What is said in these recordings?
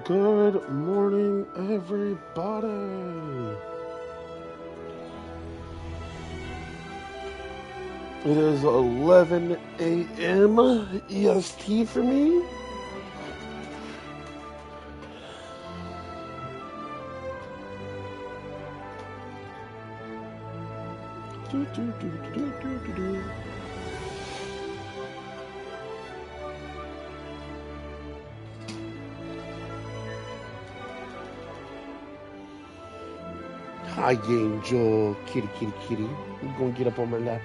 Good morning, everybody. It is 11 a.m. EST for me. Do, do, do, do, do, do, do. Hi, Angel. Kitty, kitty, kitty. You gonna get up on my lap?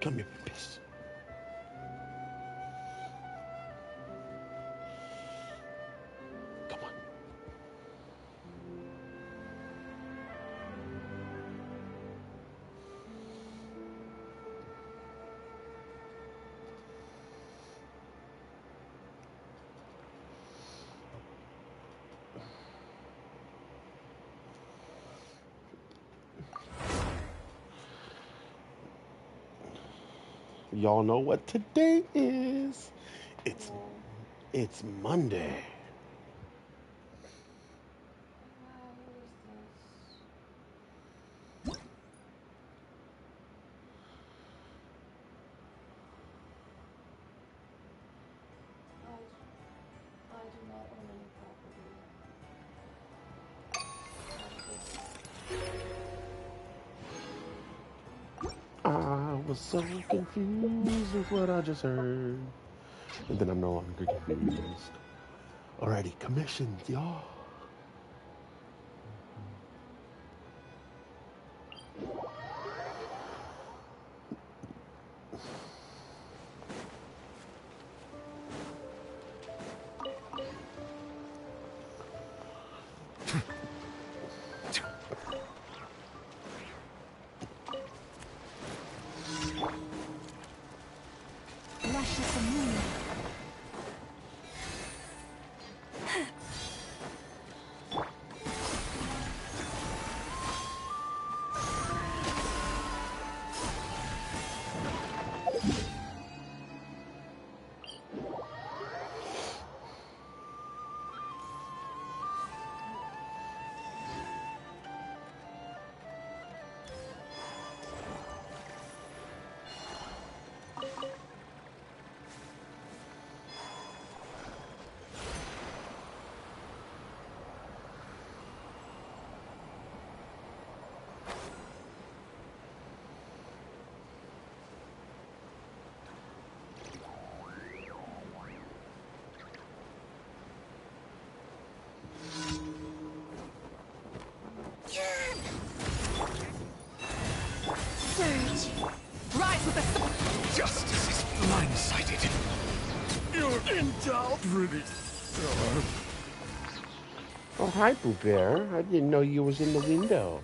Come here, piss. Come on. Y'all know what today is. It's it's Monday. I was so confused with what I just heard. And then I'm no longer confused. Alrighty, commissions, y'all. Rise with the sun! Justice is blindsided. You're endowed really. Oh, hi, Boo Bear. I didn't know you was in the window.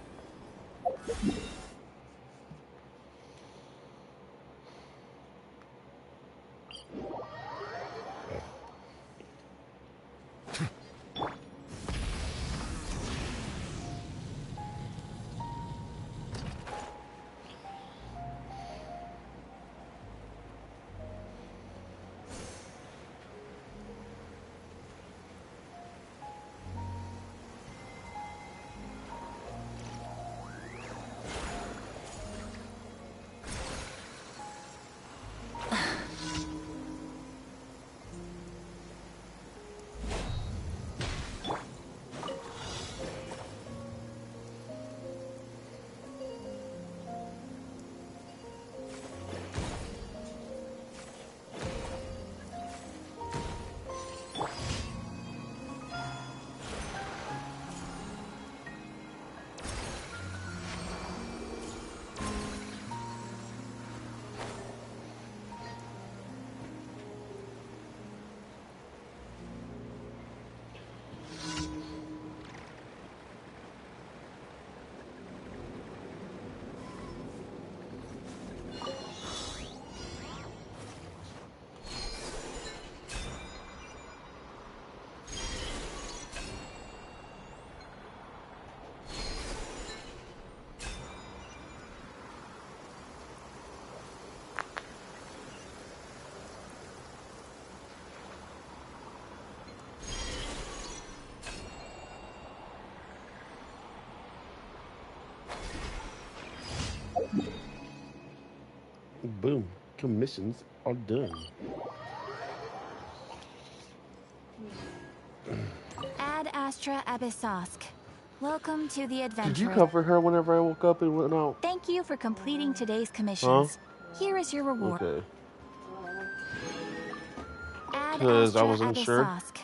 Boom. Commissions are done. Ad Astra Abyssosk. Welcome to the Did you adventure. comfort her whenever I woke up and went out? Thank you for completing today's Huh? commissions. Here is your reward. Okay. Ad Because I Astra wasn't sure. Abyssosk.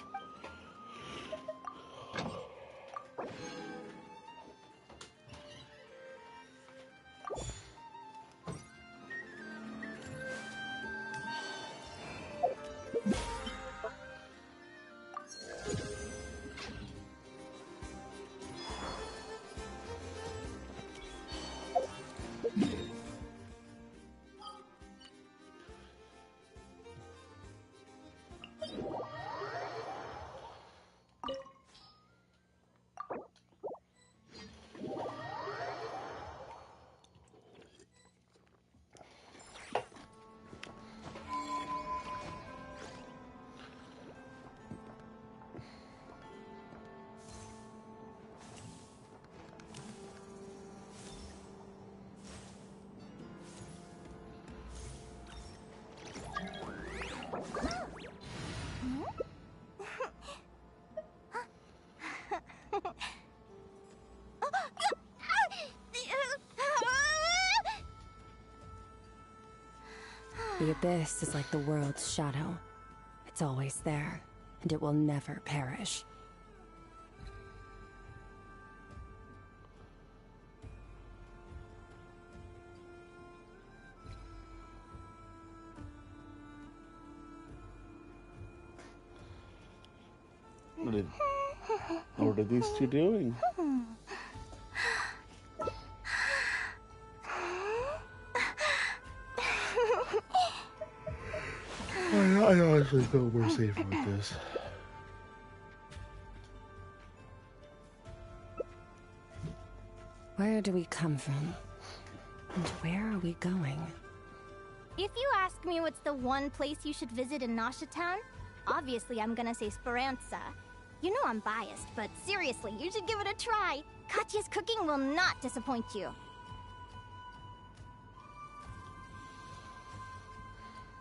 The abyss is like the world's shadow. It's always there, and it will never perish. What are these two doing? I honestly feel more safe with this. Where do we come from? And where are we going? If you ask me what's the one place you should visit in Nasha Town, obviously I'm gonna say Speranza. You know I'm biased, but seriously, you should give it a try. Katya's cooking will not disappoint you.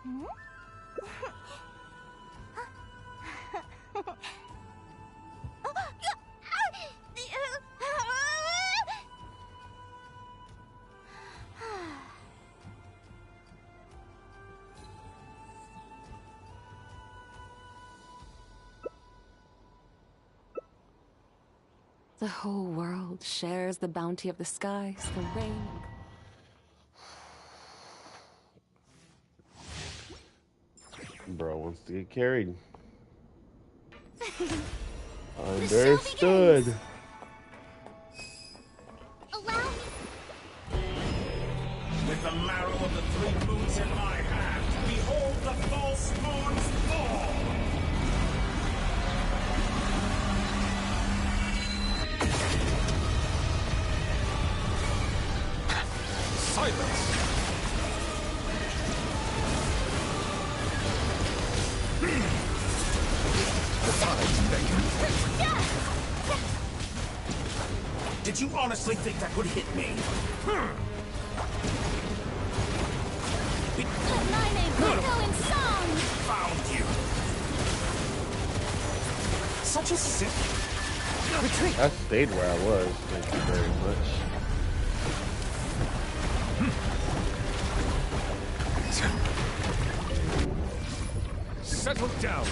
Hmm? The whole world shares the bounty of the skies, the rain. Bro wants to get carried. Understood. Allow me. With the marrow of the three moons in my hand, behold the false moon's fall! Silence! The tide's beckon. Did you honestly think that would hit me? Let my name echo in song. Found you! Such a sick... Retreat! I stayed where I was. Thank you very much. Settle down!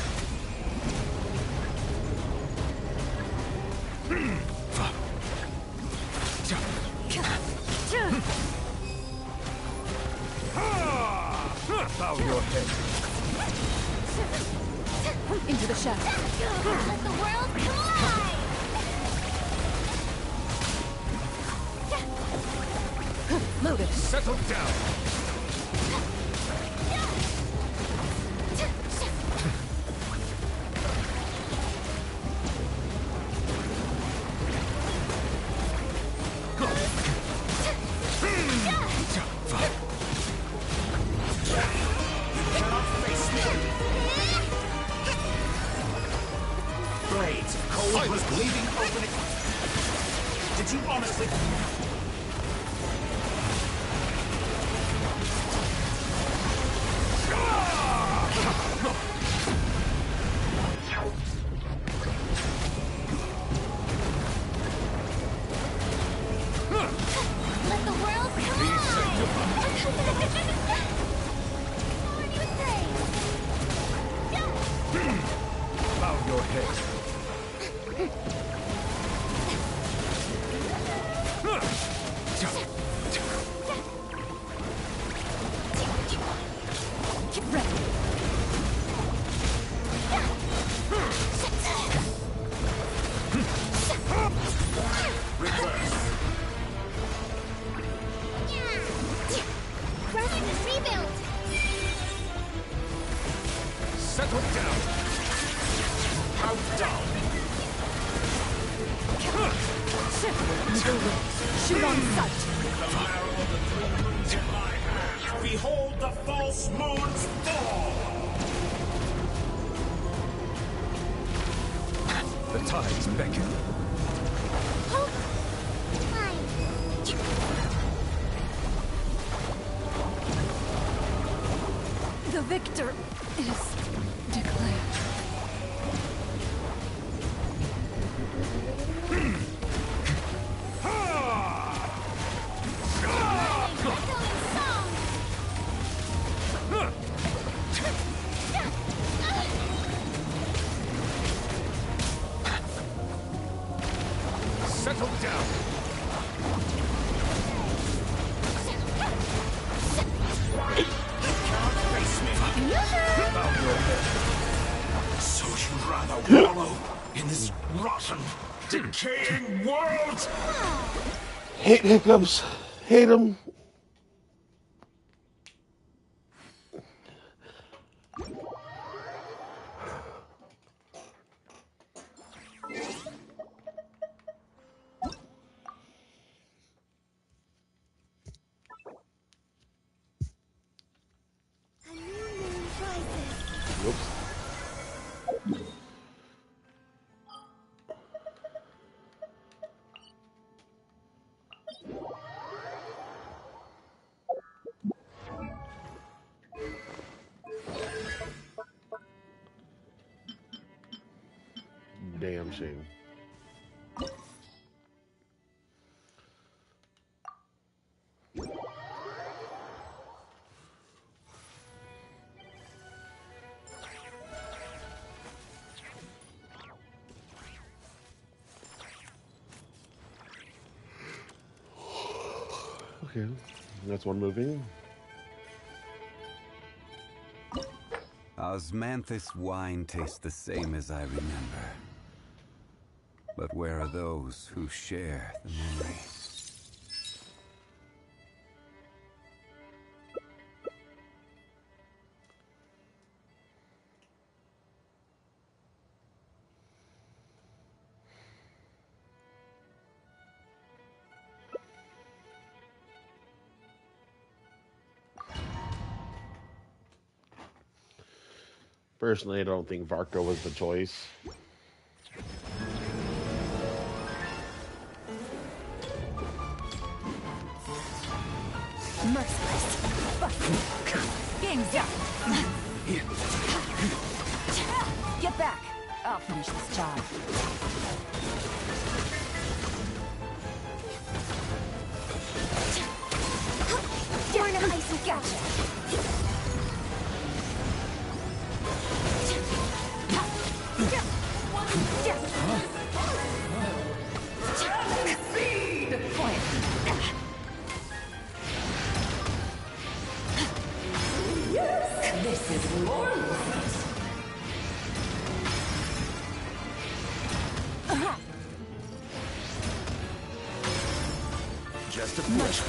Bow your head. Into the shadow. Let the world collide. Loaded. Settle down! Blades, cold was bleeding open. Did you honestly... Get ready. Crushing the rebuild! Settle down. How down. Shoot on sight. The marrow of the three moons in my hand. Behold the false moon's fall. The tides beckon. The victor is declared. Settle down. So you'd rather wallow in this rotten, decaying world? Hate hiccups. Hate them. A new moon rises. Whoops. Damn shame. Okay, that's one movie. Osmanthus wine tastes the same as I remember. But where are those who share the memory? Personally, I don't think Varco was the choice. Merciless. Game's up. Get back. I'll finish this job. Born of ice and gotcha. This is glorious. Just a push.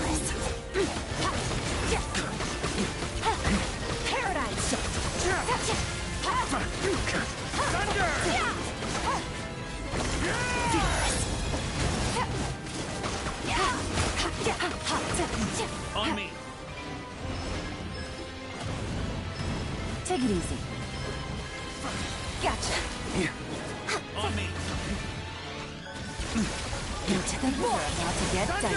Paradise. On me. Take it easy. Gotcha. On me. Into the war about to get dicey.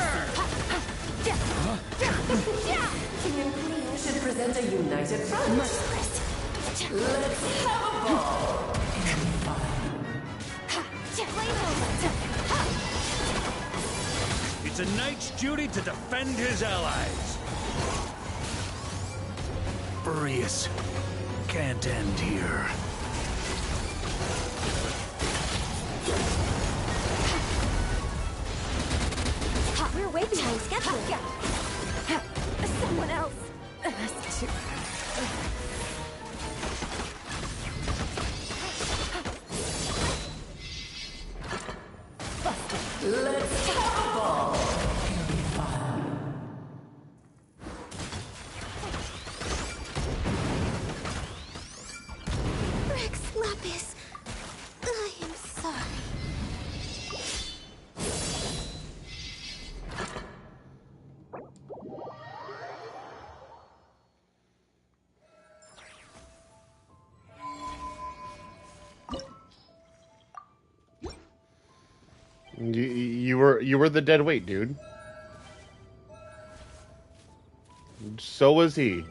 King and Queen should present a united front. Merciless. Let's have a ball. It's a knight's duty to defend his allies. Boreas can't end here. Someone else. That's too Let's have a ball. Rex Lapis, I am sorry. You were the dead weight, dude. So was he.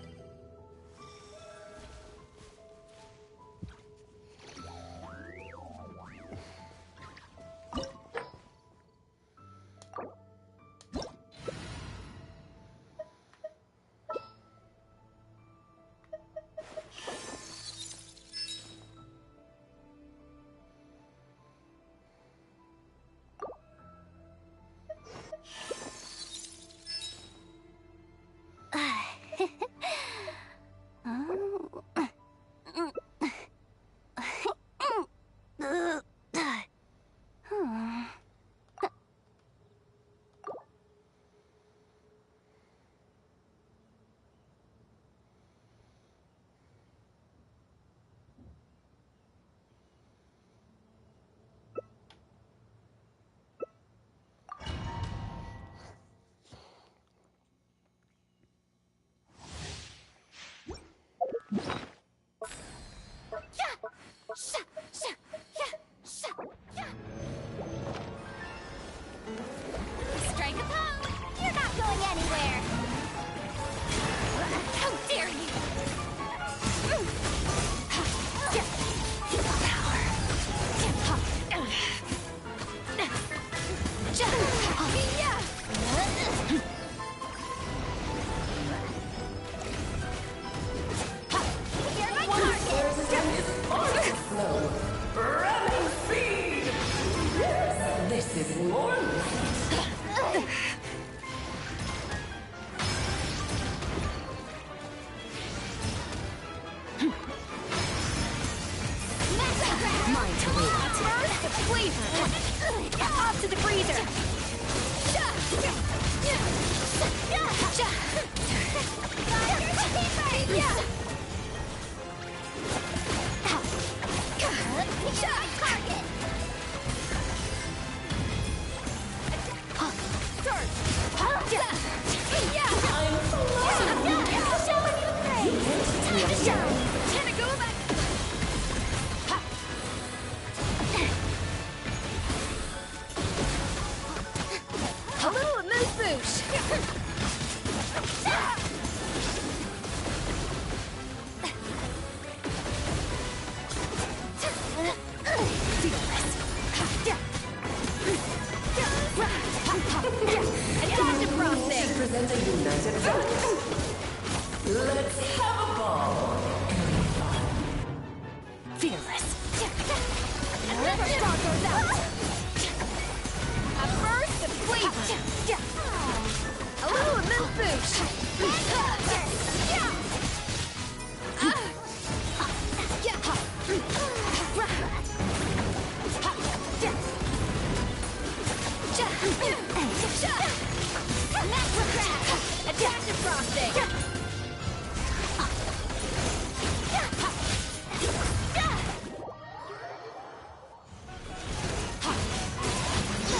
Strike a pose! You're not going anywhere! How dare you! You're my target! Ramming speed. This is more light. mine to wield. Burst of flavor! Off to the freezer! Target! A little amuse bouche. Should present a united front. Let's have a ball. Fearless. Never dog goes out! A burst of flavor! A little amuse bouche. Adaptive frosting!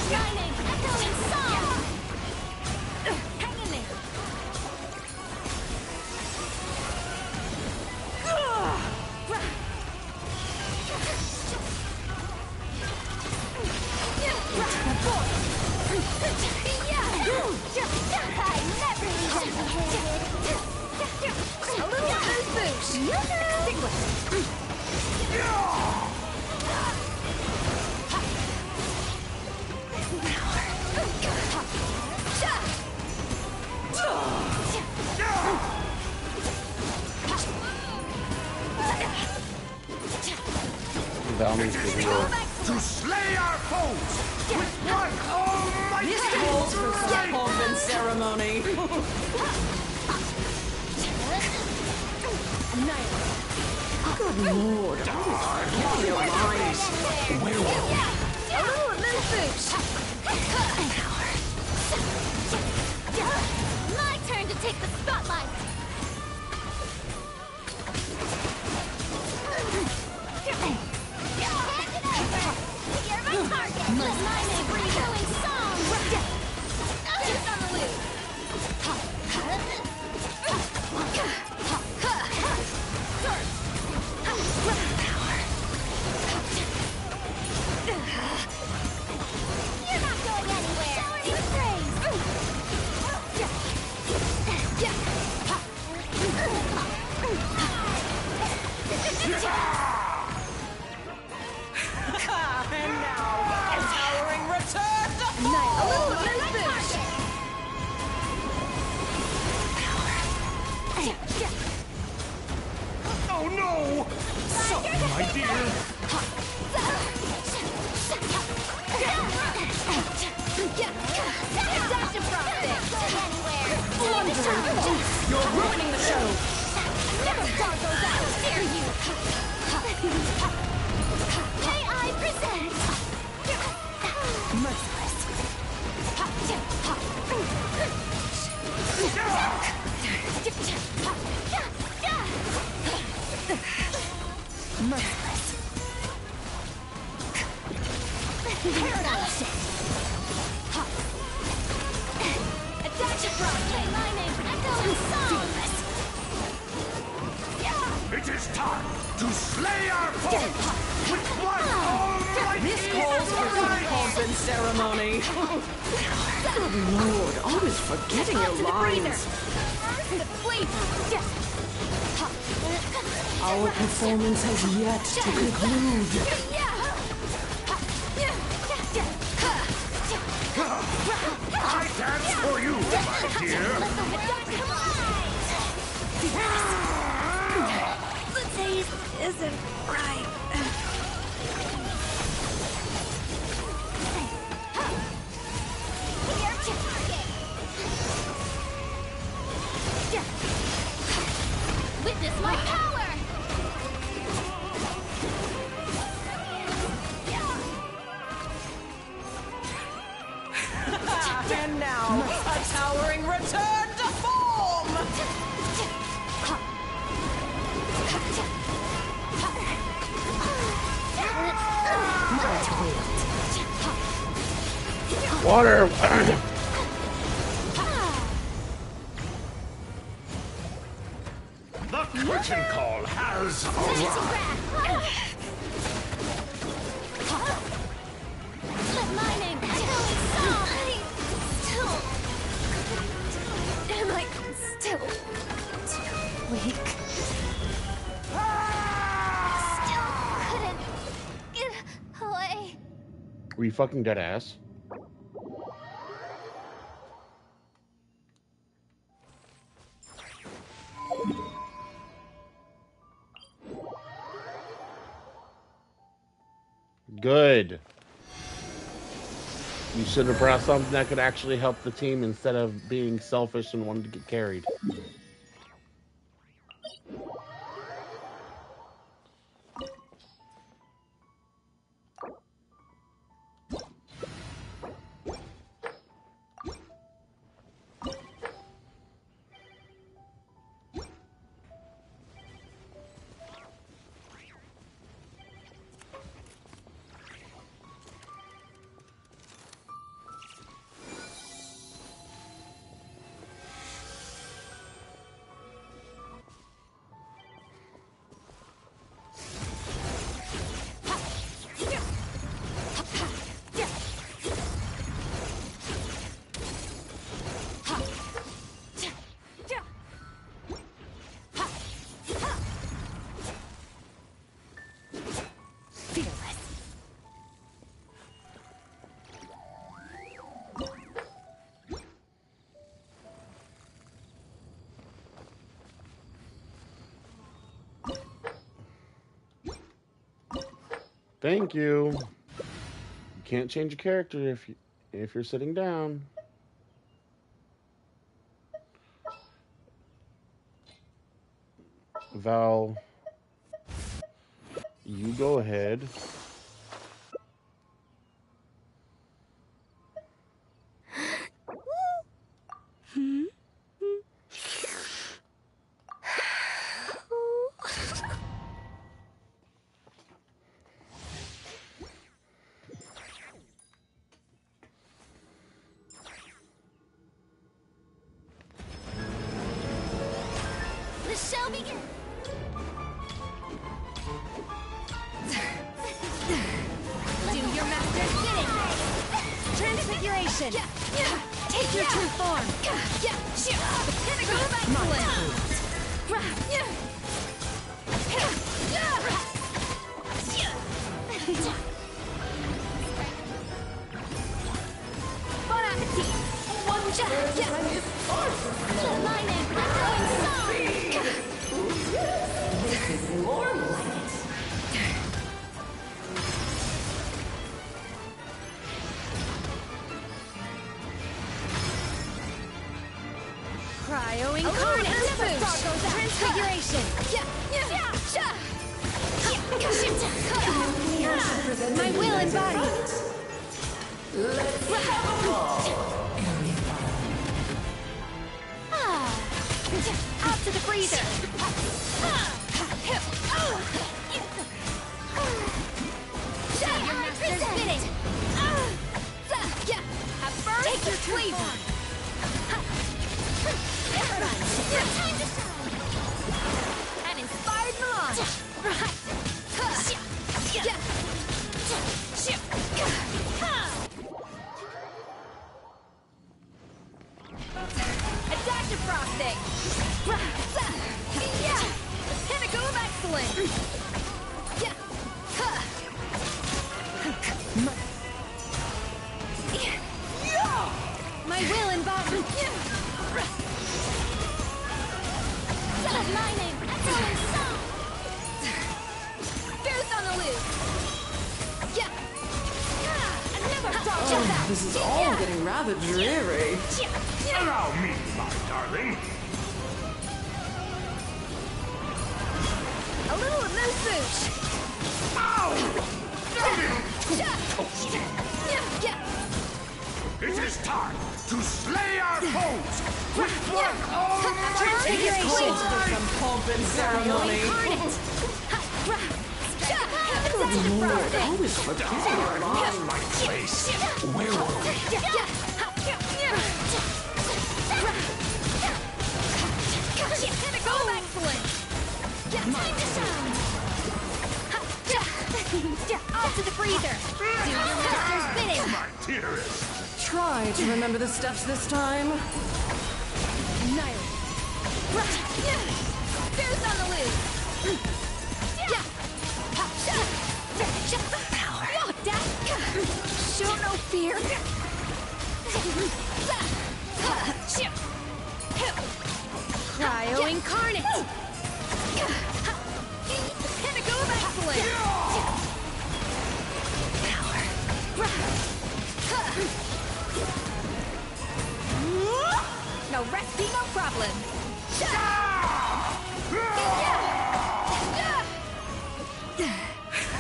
Shining, echoing song! Hang in there! A little amuse bouche. Extinguish. That means the real. to slay our foes with one almighty This calls for some pomp and ceremony. Good lord, always your mind. A little boost. My turn to take the spotlight. You're my target. Let my name breathe going song. Just on the loose. You're not going anywhere. Shower me with praise. And now, a towering return to A little boost. Oh no! Sorry, my dear. You're ruining the show. May I present? Paradise. Attack from my name, echoing song. It is time to slay our foes with one almighty This calls for some pomp and ceremony. Good lord, always forgetting your lines. The flavor. Our performance has yet to conclude. I dance for you, my dear. The taste isn't right. Witness my power! And now, a towering return to form! Water! The curtain call has arrived. Let my name echoing song! Am I still too weak? Still couldn't get away. Were you fucking dead ass? Good. You should have brought something that could actually help the team instead of being selfish and wanting to get carried. Thank you. can't change a character if you're sitting down. Val, you go ahead. The show begins! Do your master's bidding! Transfiguration! Take your true form! Pinnacle of excellence! Bon appetit! One my name, This is more like it. Cryo incarnate! Transfiguration! My will embodied! Let's have a ball. Out to the freezer! Do your master's bidding! Take your flavor! Time to shine! An inspired melange! A dash of frosting! Pinnacle of excellence! My will embodied! My name, excellent song! Goose on the loose! Another dog Oh, this is all getting rather dreary. Allow me, my darling. A little amuse-bouche! It is time to slay our foes with one almighty Transfiguration! Some pomp and ceremony. Good Lord, always forgetting your lost my place. Where were we? Pinnacle of excellence! Time to shine! Off to the freezer! Do your master's bidding! My dearest. Try to remember the steps this time. Annihilate! Goose on the loose! Power! Show no fear! Cryo incarnate! Pinnacle of excellence! No recipe, no problem!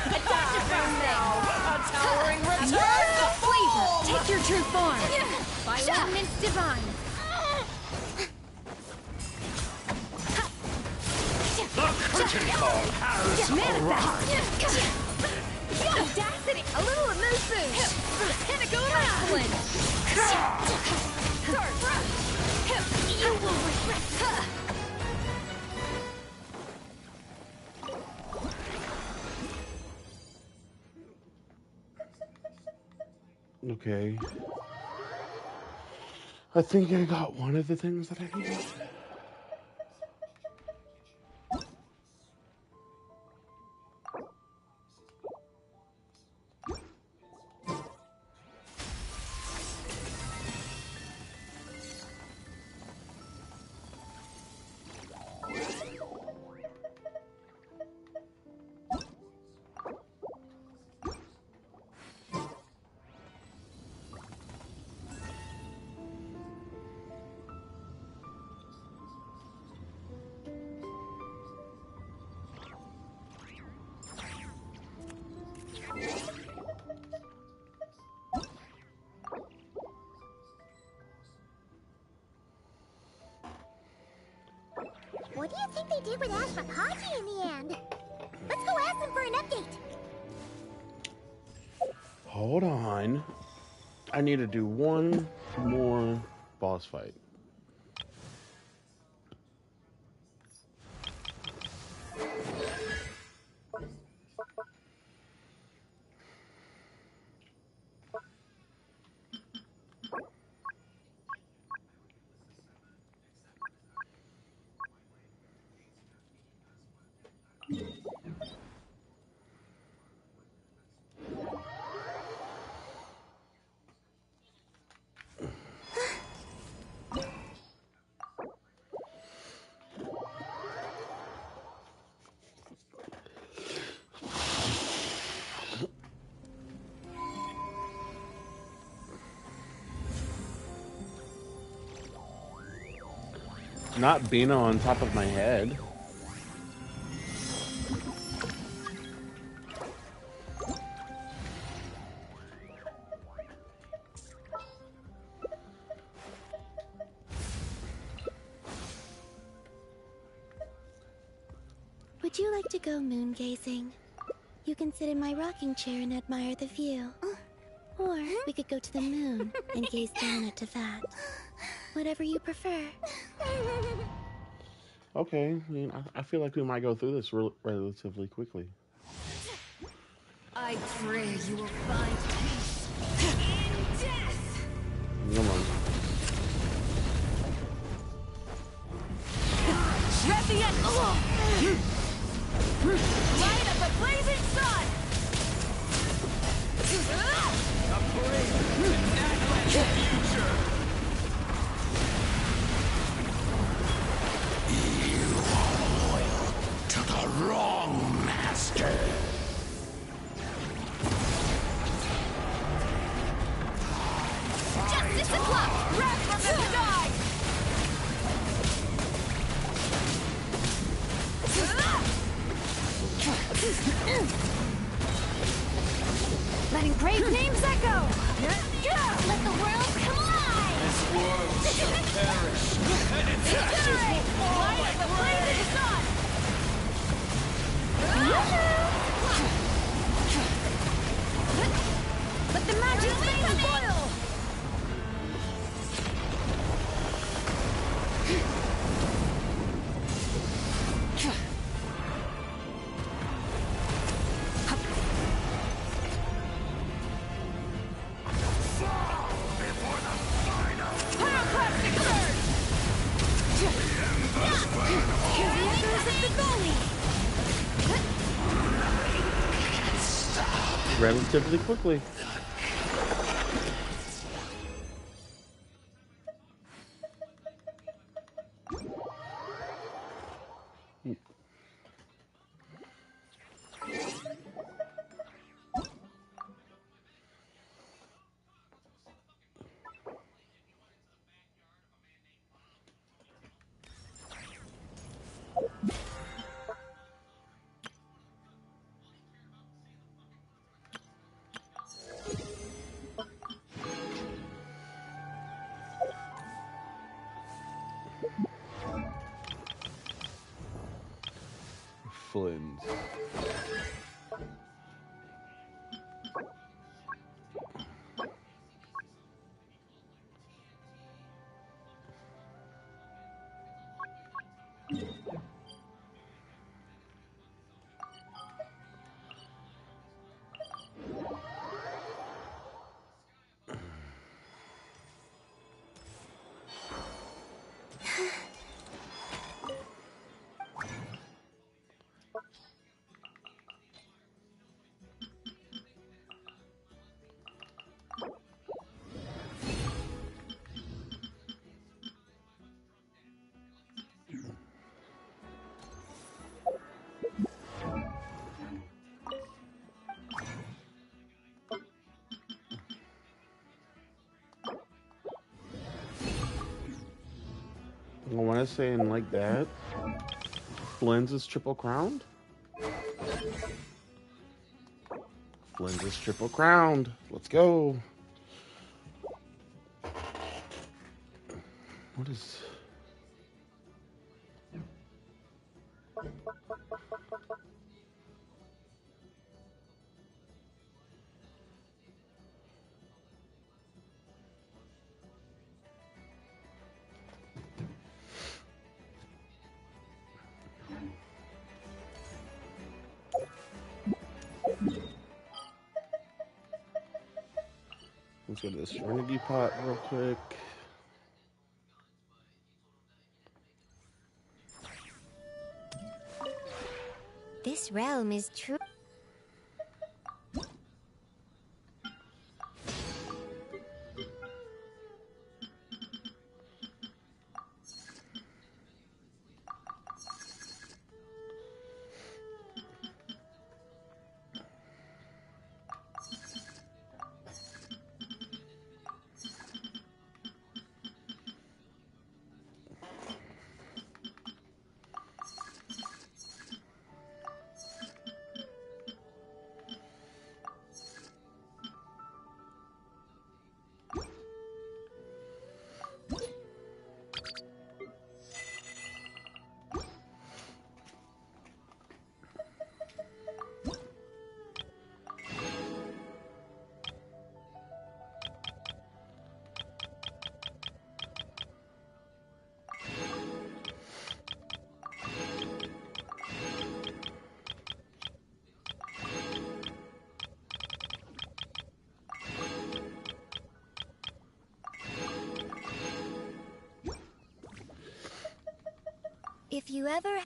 A dash of frosting! A towering return! Flavor! Take your true form! By ordinance divine! The curtain call has arrived. Audacity! A little amuse-bouche! Pinnacle of excellence! You will regret! Okay. I think I got one of the things that I needed. do you think they did with Astra Kaji in the end? Let's go ask them for an update. Hold on. I need to do one more boss fight. Not Bina on top of my head. Would you like to go moon gazing? You can sit in my rocking chair and admire the view. Or we could go to the moon and gaze down at Tefat. Whatever you prefer. Okay, I mean, I feel like we might go through this relatively quickly. I pray you will find peace in death. Come on. Revenant! Light up a blazing sun! A brave and natural future. You are loyal to the wrong master. Justice o'clock! Wrath from the sky! Letting great names echo! Let the world come alive! This world shall perish, and its ashes will fall Light like up a rain. blazing sun! Let the magic flame boil! Pyroclastic surge! Hear the echoes of the goalie! Relatively quickly. Flins. When I say it like that, Flins is triple crowned? Flins is triple crowned. Let's go. What is... Let's go to the Serenity Pot real quick. This realm is true. If you ever...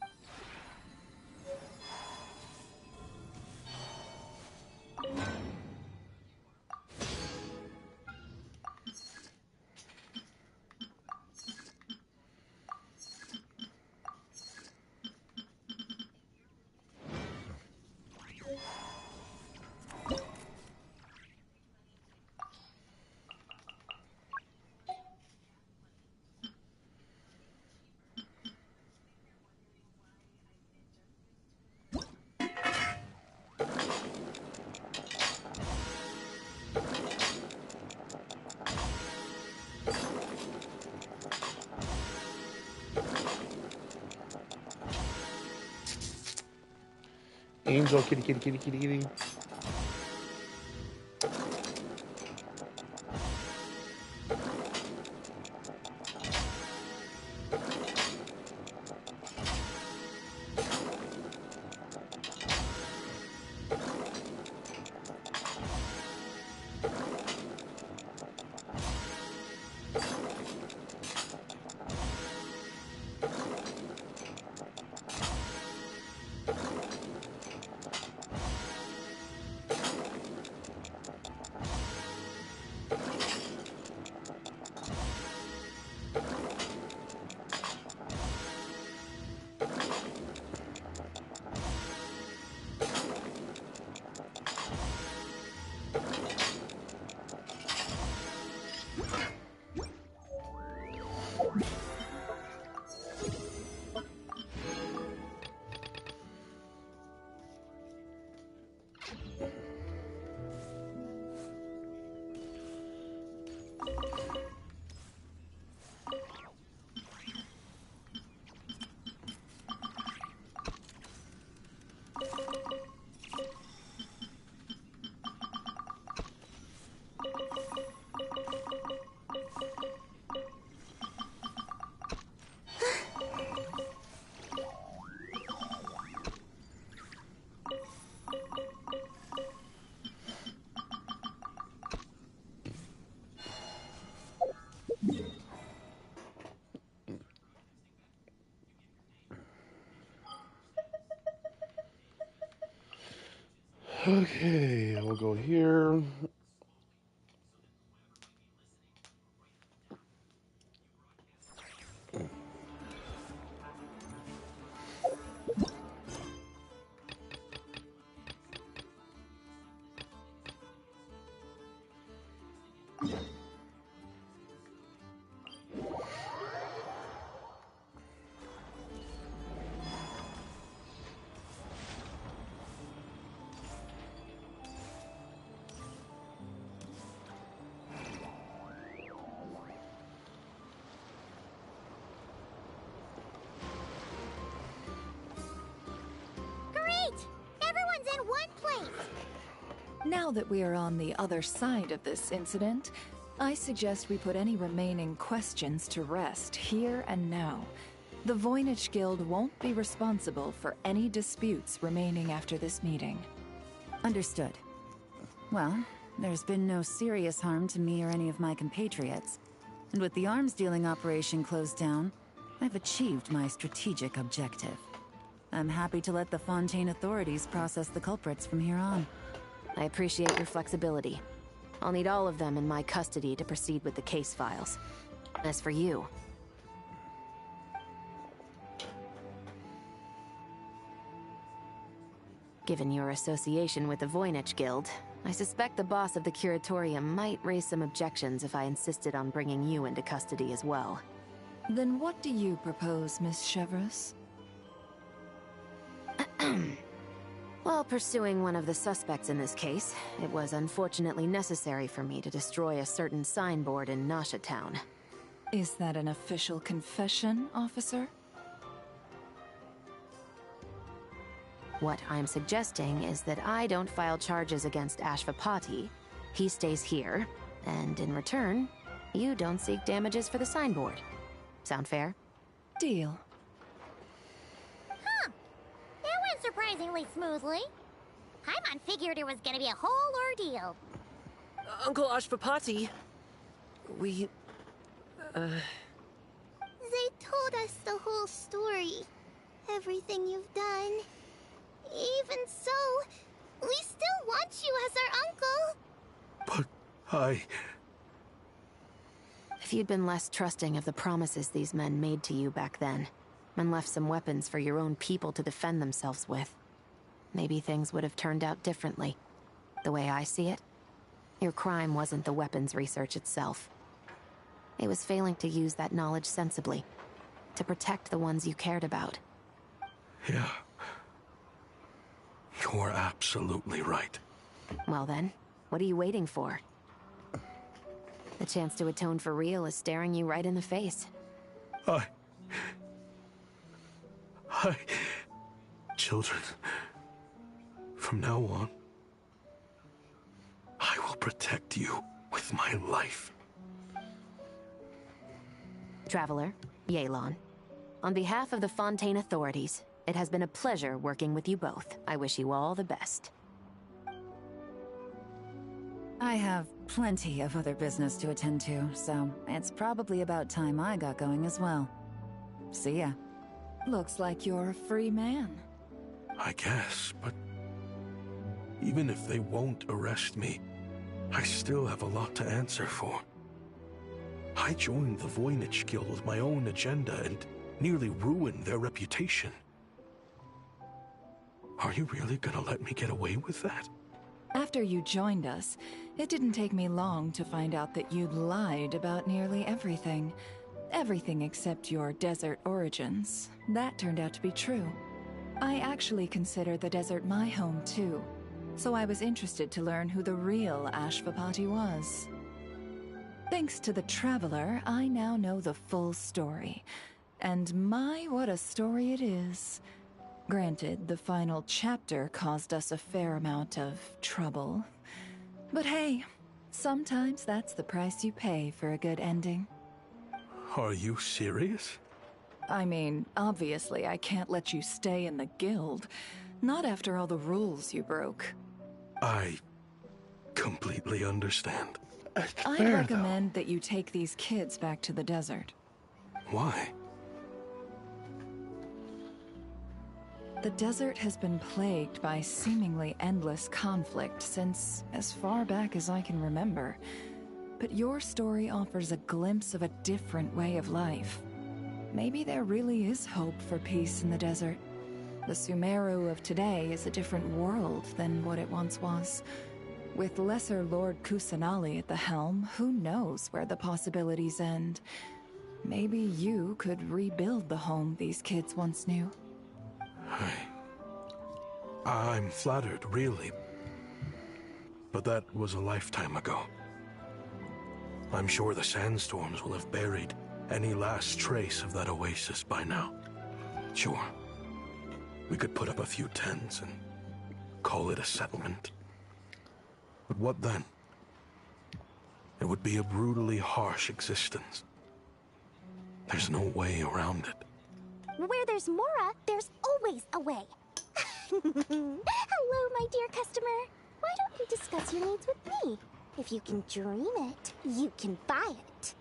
Angel, kitty, kitty, kitty, kitty, kitty. Okay, we'll go here. Now that we are on the other side of this incident, I suggest we put any remaining questions to rest here and now. The Voynich Guild won't be responsible for any disputes remaining after this meeting. Understood. Well, there's been no serious harm to me or any of my compatriots. And with the arms dealing operation closed down, I've achieved my strategic objective. I'm happy to let the Fontaine authorities process the culprits from here on. I appreciate your flexibility. I'll need all of them in my custody to proceed with the case files. As for you... Given your association with the Voynich Guild, I suspect the boss of the Curatorium might raise some objections if I insisted on bringing you into custody as well. Then what do you propose, Miss Chevreuse? While pursuing one of the suspects in this case, it was unfortunately necessary for me to destroy a certain signboard in Nasha Town. Is that an official confession, officer? What I'm suggesting is that I don't file charges against Ashvapati. He stays here, and in return, you don't seek damages for the signboard. Sound fair? Deal. Huh. That went surprisingly smoothly. Paimon figured it was gonna be a whole ordeal. Uncle Ashvapati, we... They told us the whole story. Everything you've done. Even so, we still want you as our uncle. But If you'd been less trusting of the promises these men made to you back then, and left some weapons for your own people to defend themselves with, maybe things would have turned out differently. The way I see it, your crime wasn't the weapons research itself. It was failing to use that knowledge sensibly, to protect the ones you cared about. Yeah. You're absolutely right. Well then, what are you waiting for? The chance to atone for real is staring you right in the face. Children, from now on, I will protect you with my life. Traveler, Yelan. On behalf of the Fontaine authorities, it has been a pleasure working with you both. I wish you all the best. I have plenty of other business to attend to, so it's probably about time I got going as well. See ya. Looks like you're a free man. I guess, but even if they won't arrest me, I still have a lot to answer for. I joined the Voynich Guild with my own agenda and nearly ruined their reputation. Are you really gonna let me get away with that? After you joined us, it didn't take me long to find out that you'd lied about nearly everything. Everything except your desert origins. That turned out to be true. I actually consider the desert my home too, so I was interested to learn who the real Ashvapati was. Thanks to the Traveler, I now know the full story. And my, what a story it is. Granted, the final chapter caused us a fair amount of trouble. But hey, sometimes that's the price you pay for a good ending. Are you serious? I mean, obviously I can't let you stay in the guild. Not after all the rules you broke. I completely understand. I'd recommend that you take these kids back to the desert. Why? The desert has been plagued by seemingly endless conflict since as far back as I can remember. But your story offers a glimpse of a different way of life. Maybe there really is hope for peace in the desert. The Sumeru of today is a different world than what it once was. With Lesser Lord Kusanali at the helm, who knows where the possibilities end? Maybe you could rebuild the home these kids once knew. I'm flattered, really. But that was a lifetime ago. I'm sure the sandstorms will have buried any last trace of that oasis by now. Sure, we could put up a few tents and call it a settlement. But what then? It would be a brutally harsh existence. There's no way around it. Where there's Mora, there's always a way. Hello, my dear customer. Why don't you discuss your needs with me? If you can dream it, you can buy it.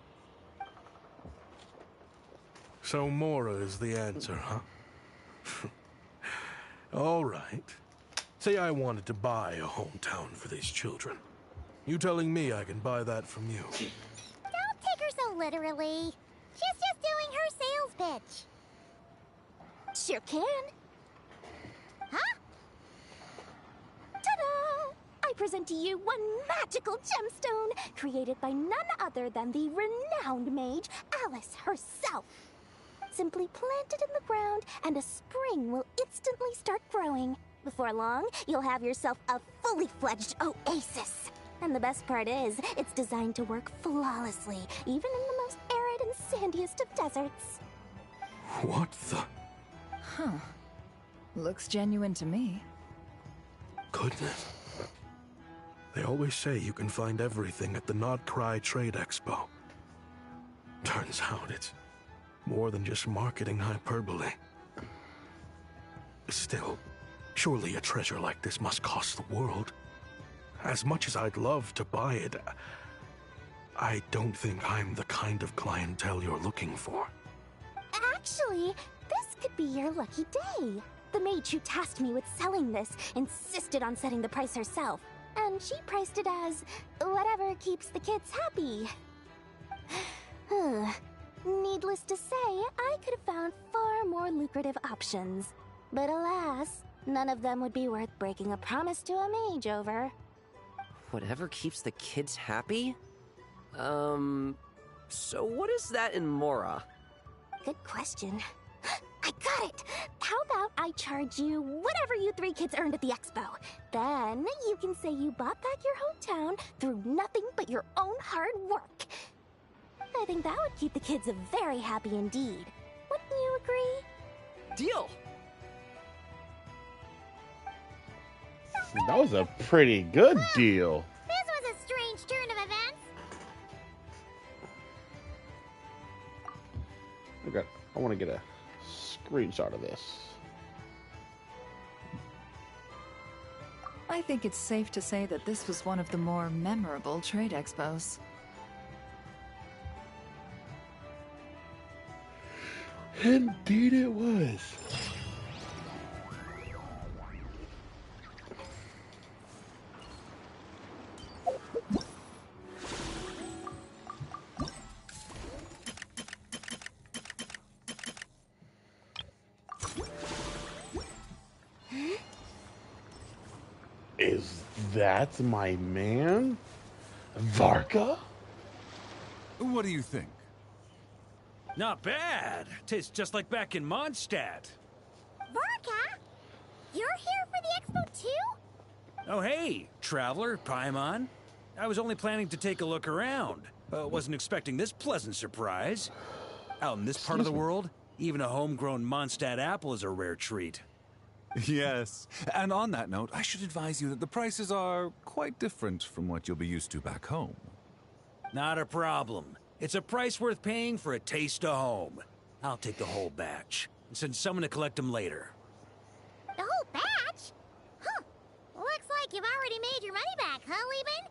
So Mora is the answer, huh? All right. Say I wanted to buy a hometown for these children. You telling me I can buy that from you? Don't take her so literally. She's just doing her sales pitch. Sure can. Huh? Ta-da! I present to you one magical gemstone created by none other than the renowned mage Alice herself. Simply plant it in the ground and a spring will instantly start growing. Before long, you'll have yourself a fully fledged oasis. And the best part is, it's designed to work flawlessly, even in the most arid and sandiest of deserts. What the? Huh. Looks genuine to me. Goodness. They always say you can find everything at the Not Cry Trade Expo. Turns out it's more than just marketing hyperbole. Still, surely a treasure like this must cost the world. As much as I'd love to buy it, I don't think I'm the kind of clientele you're looking for. Actually, this could be your lucky day. The mage who tasked me with selling this insisted on setting the price herself, and she priced it as whatever keeps the kids happy. Needless to say, I could have found far more lucrative options. But alas, none of them would be worth breaking a promise to a mage over. Whatever keeps the kids happy? So what is that in Mora? Good question. I got it! How about I charge you whatever you three kids earned at the expo? Then you can say you bought back your hometown through nothing but your own hard work. I think that would keep the kids very happy indeed. Wouldn't you agree? Deal! That was a pretty good deal. This was a strange turn of events. I want to get a screenshot of this. I think it's safe to say that this was one of the more memorable trade expos. Indeed it was. Is that my man? Varka? What do you think? Not bad. Tastes just like back in Mondstadt. Varka? You're here for the expo too? Oh hey, traveler, Paimon. I was only planning to take a look around. Wasn't expecting this pleasant surprise. Out in this part of the world, even a homegrown Mondstadt apple is a rare treat. Yes. And on that note, I should advise you that the prices are quite different from what you'll be used to back home. Not a problem. It's a price worth paying for a taste of home. I'll take the whole batch and send someone to collect them later. The whole batch? Huh. Looks like you've already made your money back, huh, Leben?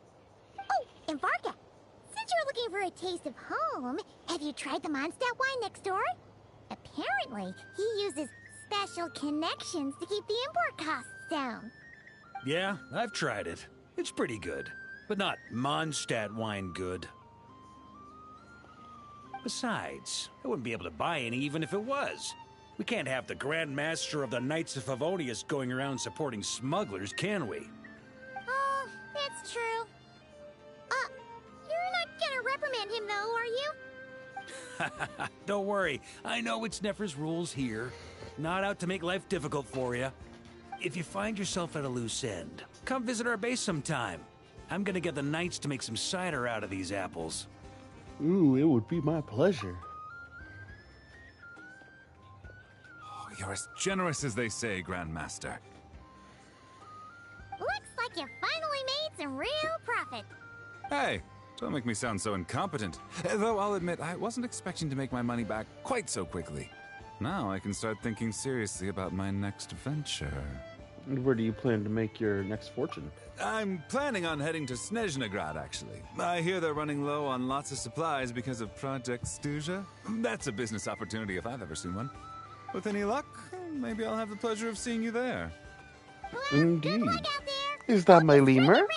Oh, and Varka, since you're looking for a taste of home, have you tried the Mondstadt wine next door? Apparently, he uses special connections to keep the import costs down. Yeah, I've tried it. It's pretty good, but not Mondstadt wine good. Besides, I wouldn't be able to buy any even if it was. We can't have the Grand Master of the Knights of Favonius going around supporting smugglers, can we? Oh, that's true. You're not gonna reprimand him though, are you? Don't worry, I know it's Nefer's rules here. Not out to make life difficult for you. If you find yourself at a loose end, come visit our base sometime. I'm gonna get the Knights to make some cider out of these apples. Ooh, it would be my pleasure. You're as generous as they say, Grandmaster. Looks like you finally made some real profit. Hey, don't make me sound so incompetent. Though I'll admit, I wasn't expecting to make my money back quite so quickly. Now I can start thinking seriously about my next venture. Where do you plan to make your next fortune? I'm planning on heading to Snezhnegrad, actually. I hear they're running low on lots of supplies because of Project Stuja. That's a business opportunity if I've ever seen one. With any luck, maybe I'll have the pleasure of seeing you there. Well, Indeed. good luck out there. Is that my Hope you're lemur? rich.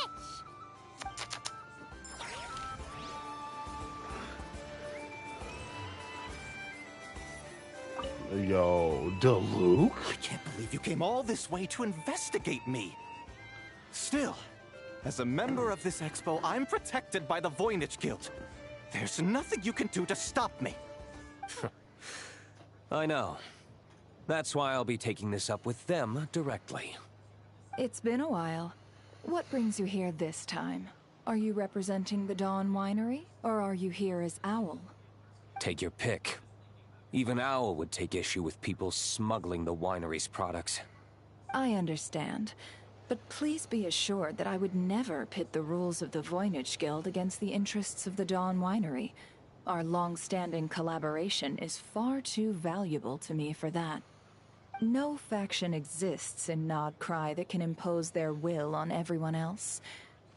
Yo, Diluc? I can't believe you came all this way to investigate me. Still, as a member of this expo, I'm protected by the Voynich Guild. There's nothing you can do to stop me. I know. That's why I'll be taking this up with them directly. It's been a while. What brings you here this time? Are you representing the Dawn Winery, or are you here as Owl? Take your pick. Even Owl would take issue with people smuggling the winery's products. I understand. But please be assured that I would never pit the rules of the Voynich Guild against the interests of the Dawn Winery. Our long-standing collaboration is far too valuable to me for that. No faction exists in Nodcry that can impose their will on everyone else.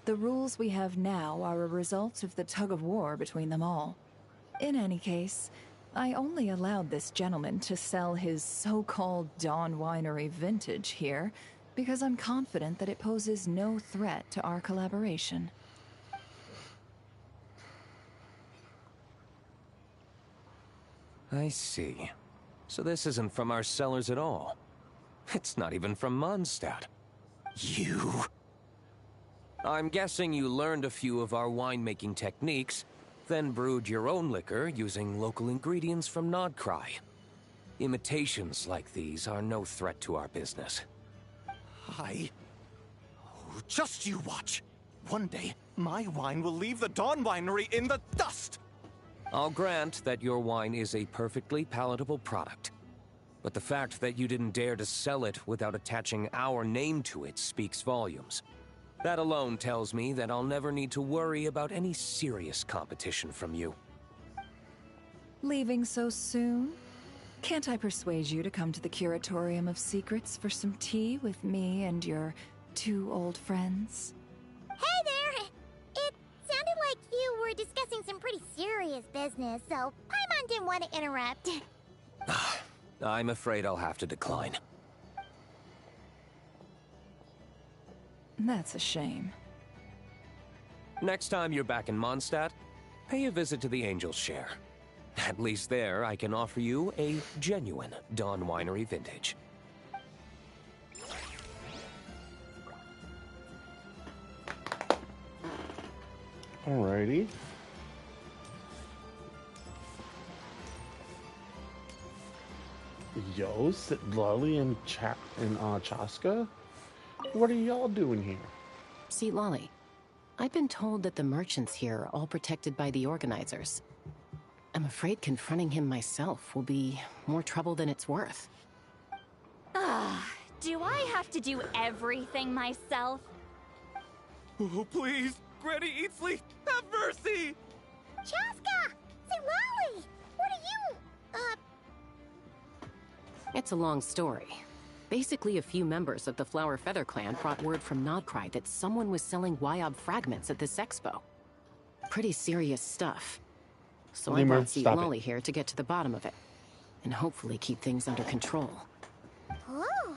The rules we have now are a result of the tug-of-war between them all. In any case, I only allowed this gentleman to sell his so-called Dawn Winery vintage here because I'm confident that it poses no threat to our collaboration. I see. So this isn't from our cellars at all. It's not even from Mondstadt. You... I'm guessing you learned a few of our winemaking techniques, then brewed your own liquor using local ingredients from Nodcry. Imitations like these are no threat to our business. Oh, just you watch. One day, my wine will leave the Dawn Winery in the dust. I'll grant that your wine is a perfectly palatable product. But the fact that you didn't dare to sell it without attaching our name to it speaks volumes. That alone tells me that I'll never need to worry about any serious competition from you. Leaving so soon? Can't I persuade you to come to the Curatorium of Secrets for some tea with me and your two old friends? Hey there! It sounded like you were discussing some pretty serious business, so Paimon didn't want to interrupt. I'm afraid I'll have to decline. That's a shame. Next time you're back in Mondstadt, pay a visit to the Angel's Share. At least there, I can offer you a genuine Dawn Winery vintage. Alrighty. Yo, Lolly and Chaska? What are y'all doing here? See, Lolly, I've been told that the merchants here are all protected by the organizers. I'm afraid confronting him myself will be more trouble than it's worth. Do I have to do everything myself? Oh, please, Granny Eatsley, have mercy! Chaska! Say, Lolly! What are you... It's a long story. Basically, a few members of the Flower Feather clan brought word from Nodcry that someone was selling Wyob fragments at this expo. Pretty serious stuff. So I brought Seat Lolly here to get to the bottom of it, and hopefully keep things under control. Oh.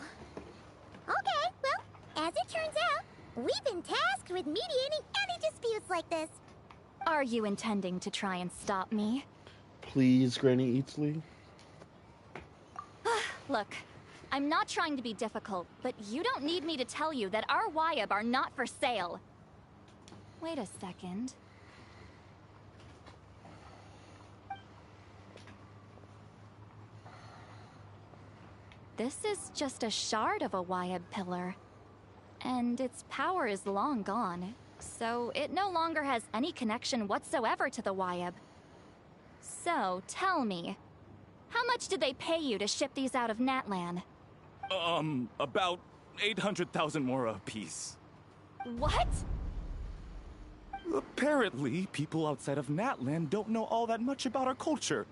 Okay, well, as it turns out, we've been tasked with mediating any disputes like this. Are you intending to try and stop me? Please, Granny Eatsley. Look, I'm not trying to be difficult, but you don't need me to tell you that our Wyob are not for sale. Wait a second. This is just a shard of a Wyob pillar. And its power is long gone, so it no longer has any connection whatsoever to the Wyob. So, tell me, how much did they pay you to ship these out of Natlan? About 800,000 more apiece. What? Apparently, people outside of Natland don't know all that much about our culture.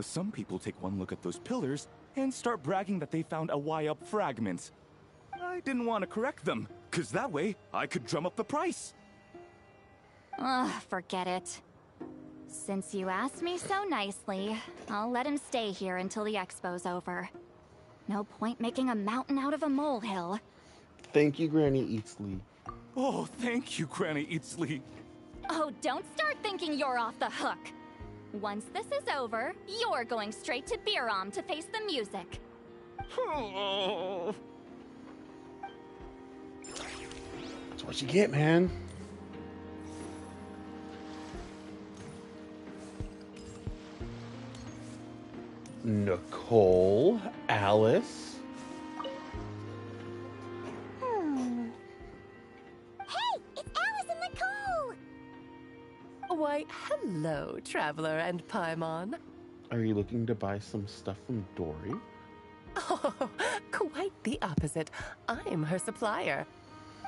Some people take one look at those pillars and start bragging that they found a Y-up fragment. I didn't want to correct them, because that way I could drum up the price. Ugh, forget it. Since you asked me so nicely, I'll let him stay here until the expo's over. No point making a mountain out of a molehill. Thank you, Granny Eatsley. Oh, thank you, Granny Eatsley. Oh, don't start thinking you're off the hook. Once this is over, you're going straight to Biram to face the music. That's what you get, man. Nicole, Alice. Hey, it's Alice and Nicole! Why, hello, Traveler and Paimon. Are you looking to buy some stuff from Dory? Oh, quite the opposite. I'm her supplier.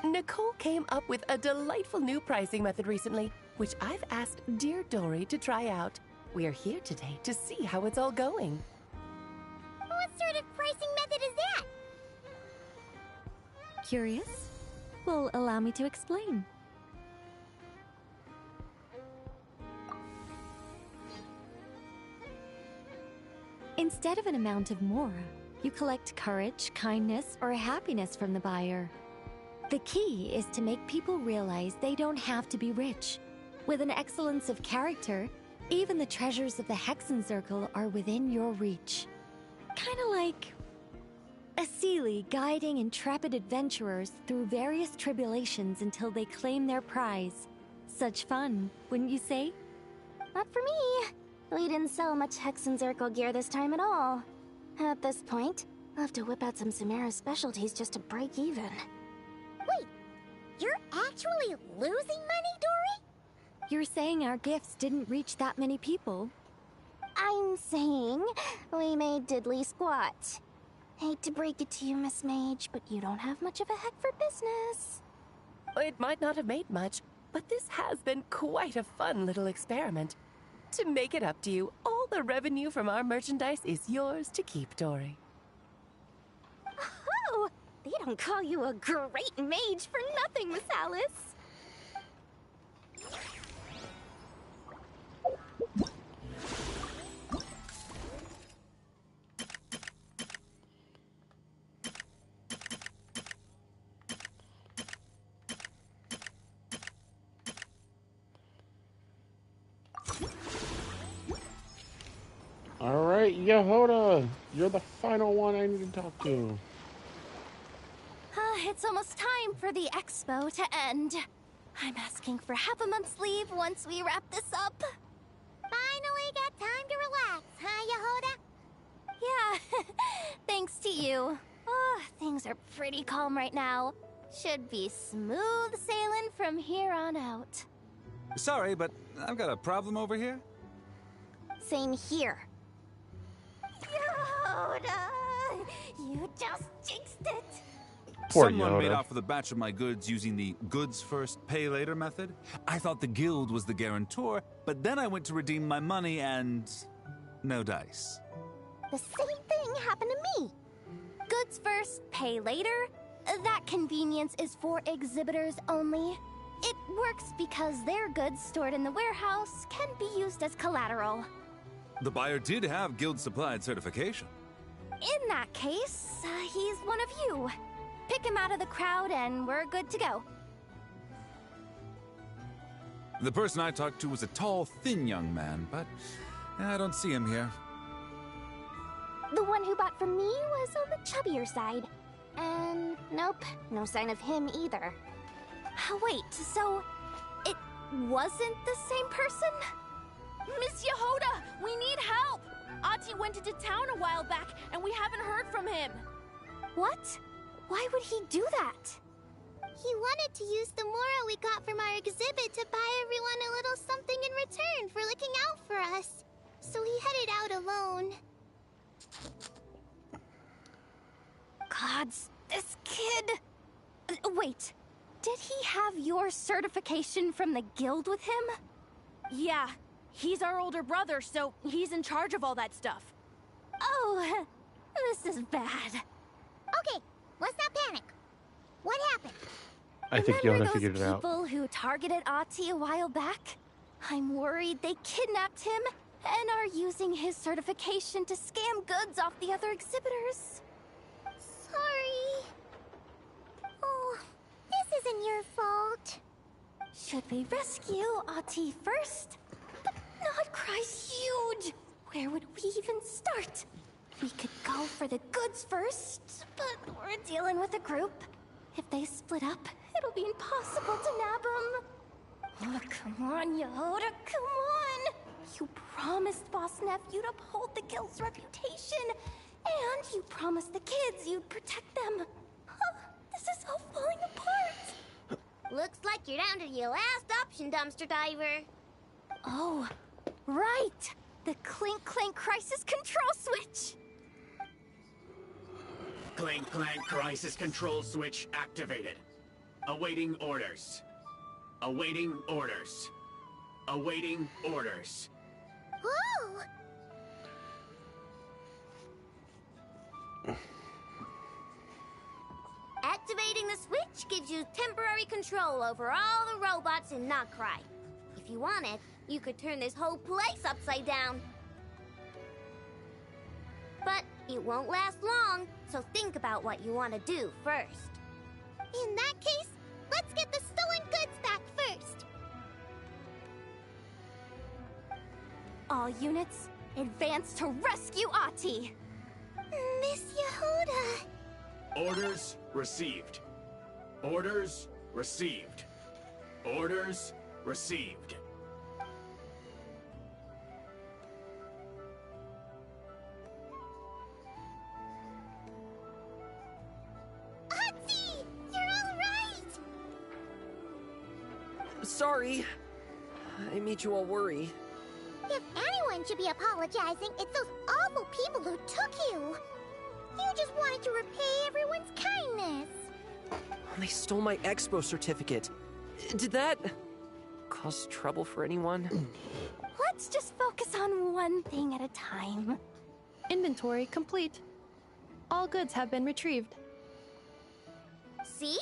Nicole came up with a delightful new pricing method recently, which I've asked dear Dory to try out. We're here today to see how it's all going. What sort of pricing method is that? Curious? Well, allow me to explain. Instead of an amount of mora, you collect courage, kindness, or happiness from the buyer. The key is to make people realize they don't have to be rich. With an excellence of character, even the treasures of the Hexen Circle are within your reach. Kinda like a Seelie guiding intrepid adventurers through various tribulations until they claim their prize. Such fun, wouldn't you say? Not for me. We didn't sell much Hexen Circle gear this time at all. At this point, I'll have to whip out some Samara specialties just to break even. Wait, you're actually losing money, Dory? You're saying our gifts didn't reach that many people? I'm saying we made diddly squat. Hate to break it to you, Miss Mage, but you don't have much of a heck for business. It might not have made much, but this has been quite a fun little experiment. To make it up to you, all the revenue from our merchandise is yours to keep, Dory. Oh, they don't call you a great mage for nothing, Miss Alice. All right, Yehoda, you're the final one I need to talk to. It's almost time for the expo to end. I'm asking for half a month's leave once we wrap this up. Finally got time to relax, huh, Yehoda? Yeah, thanks to you. Oh, things are pretty calm right now. Should be smooth sailing from here on out. Sorry, but I've got a problem over here. Same here. Yehoda, you just jinxed it. Poor Someone made Yoda. off with a batch of my goods using the goods first, pay later method. I thought the guild was the guarantor, but then I went to redeem my money and no dice. The same thing happened to me. Goods first, pay later. That convenience is for exhibitors only. It works because their goods stored in the warehouse can be used as collateral. The buyer did have guild supplied certification. In that case, he's one of you. Pick him out of the crowd and we're good to go. The person I talked to was a tall, thin young man, but I don't see him here. The one who bought from me was on the chubbier side. And nope, no sign of him either. Wait, so it wasn't the same person? Miss Yehoda, we need help! Ati went into town a while back, and we haven't heard from him. What? Why would he do that? He wanted to use the mora we got from our exhibit to buy everyone a little something in return for looking out for us. So he headed out alone. Gods, This kid... Wait, did he have your certification from the guild with him? Yeah, he's our older brother, so he's in charge of all that stuff. Oh, this is bad. Okay, let's not panic. What happened? I think Remember Yona figured it out. those people who targeted Ahti a while back? I'm worried they kidnapped him and are using his certification to scam goods off the other exhibitors. Sorry. Oh, this isn't your fault. Should we rescue Ahti first? But Nodcry's huge. Where would we even start? We could go for the goods first, but we're dealing with a group. If they split up, it'll be impossible to nab them. Oh, come on, Yehoda, come on! You promised Boss Nephew to uphold the guild's reputation, and you promised the kids you'd protect them. This is all falling apart. Looks like you're down to your last option, dumpster diver. Oh, right! The Clink Clank Crisis Control Switch! Clank Clank Crisis Control Switch activated. Awaiting orders. Awaiting orders. Awaiting orders. Whoa! Activating the switch gives you temporary control over all the robots in Nodcry. If you wanted, you could turn this whole place upside down. But it won't last long, so think about what you want to do first. In that case, let's get the stolen goods back first. All units, advance to rescue Ahti! Miss Yehuda! Orders received. Orders received. Orders received. Ahti! You're all right! Sorry. I made you all worry. If anyone should be apologizing, it's those awful people who took you. You just wanted to repay everyone's kindness. They stole my expo certificate. Did that cause trouble for anyone? Let's just focus on one thing at a time. Inventory complete. All goods have been retrieved. See?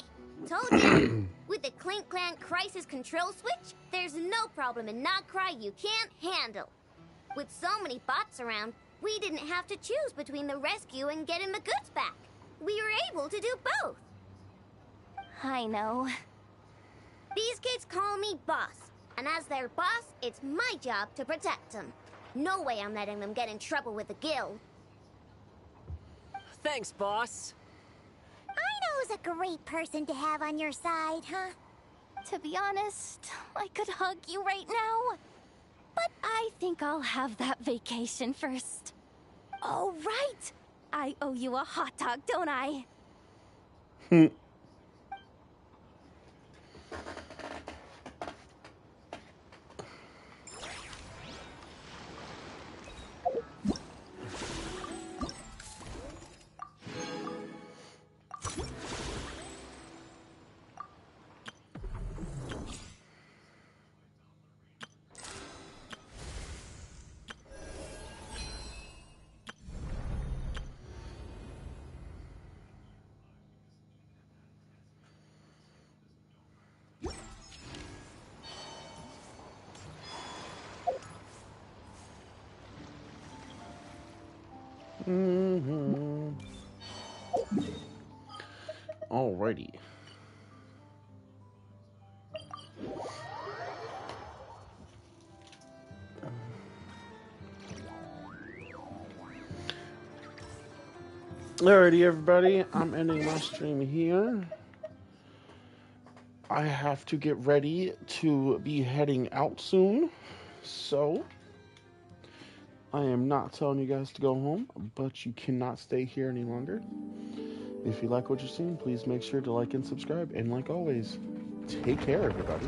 Told you! With the Clink Clank Crisis Control Switch, there's no problem in Nodcry you can't handle. With so many bots around, we didn't have to choose between the rescue and getting the goods back. We were able to do both. I know. These kids call me boss, and as their boss, it's my job to protect them. No way I'm letting them get in trouble with the guild. Thanks, boss. Ido's a great person to have on your side, huh? To be honest, I could hug you right now. But I think I'll have that vacation first. Oh, right! I owe you a hot dog, don't I? Alrighty. Alrighty, everybody. I'm ending my stream here. I have to get ready to be heading out soon, so I am not telling you guys to go home, but you cannot stay here any longer. If you like what you're seeing, please make sure to like and subscribe, and like always, take care, everybody.